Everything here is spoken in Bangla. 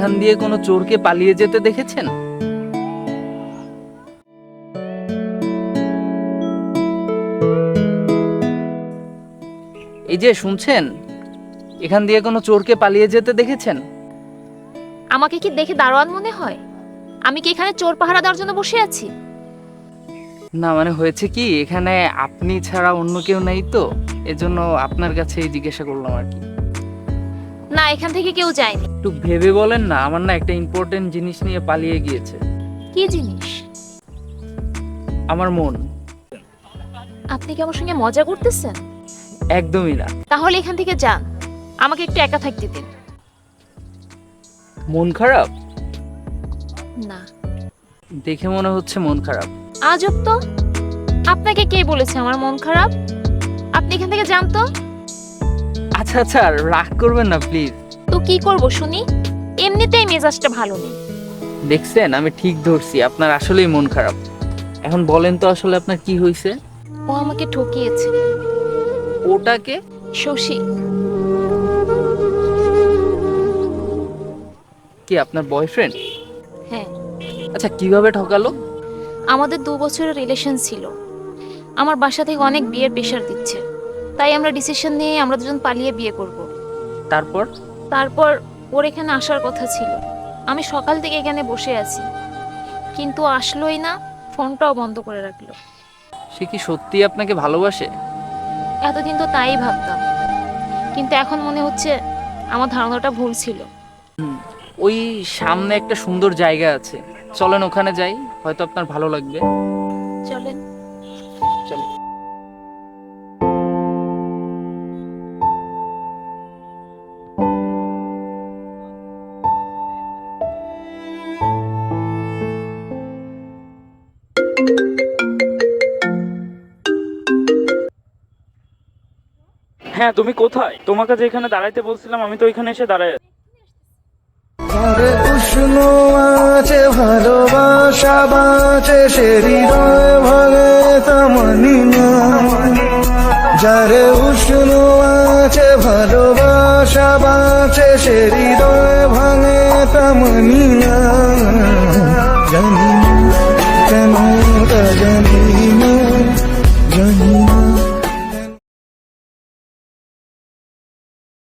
এখান দিয়ে কোনো চোরকে পালিয়ে যেতে দেখেছেন? এই যে শুনছেন, এখান দিয়ে কোনো চোরকে পালিয়ে যেতে দেখেছেন? আমাকে কি দেখে দারোয়ান মনে হয়? আমি কি এখানে চোর পাহারা দেওয়ার জন্য বসে আছি? না মানে হয়েছে কি, এখানে আপনি ছাড়া অন্য কেউ নেই তো, এজন্য আপনার কাছে জিজ্ঞাসা করলাম আর কি। না, এখান থেকে কেউ যায়নি। একটু ভেবে বলেন না, আমার না একটা ইম্পর্টেন্ট জিনিস নিয়ে পালিয়ে গিয়েছে। কি জিনিস? আমার মন। আপনি কি আমার সঙ্গে মজা করতেছেন? একদমই না। তাহলে এখান থেকে যান, আমাকে একটু একা থাকতে দিন। মন খারাপ? না। দেখে মনে হচ্ছে মন খারাপ। আজব তো, আপনাকে কে বলেছে আমার মন খারাপ? আপনি এখান থেকে যান তো। আচ্ছা আচ্ছা, রাগ করবেন না প্লিজ। তো কি করব শুনি? এমনিতেই মেজাজটা ভালো নেই। দেখছেন, আমি ঠিক ধরছি, আপনার আসলেই মন খারাপ। এখন বলেন তো আসলে আপনার কি হয়েছে? ও আমাকে ঠকিয়েছে। ওটাকে? শশী। কি আপনার বয়ফ্রেন্ড? হ্যাঁ। আচ্ছা, কিভাবে ঠকালো? আমাদের 2 বছরের রিলেশন ছিল। আমার বাসা থেকে অনেক বিয়ের প্রেশার দিচ্ছে, তাই আমরা ডিসিশন নিয়ে আমরা দুজন পালিয়ে বিয়ে করব। তারপর? তারপর ওর এখানে আসার কথা ছিল। আমি সকাল থেকে এখানে বসে আছি, কিন্তু আসলোই না, ফোনটাও বন্ধ করে রাখলো। সে কি সত্যি আপনাকে ভালোবাসে? এতদিন তো তাই ভাবতাম, কিন্তু এখন মনে হচ্ছে আমার ধারণাটা ভুল ছিল। ওই সামনে একটা সুন্দর জায়গা আছে, চলেন ওখানে যাই, হয়তো আপনার ভালো লাগবে। চলেন। চলো। হ্যাঁ, তুমি কোথায়? তোমাকে যেখানে দাঁড়াইতে বলছিলাম আমি তো ওইখানে এসে দাঁড়াই আছি। আরে উষ্ণ আছে ভালোবাসা বাঁচে সে হৃদয় ভাঙে তামানি না, যারে উষ্ণ আছে ভালোবাসা বাঁচে সে হৃদয় ভাঙে তামানি না।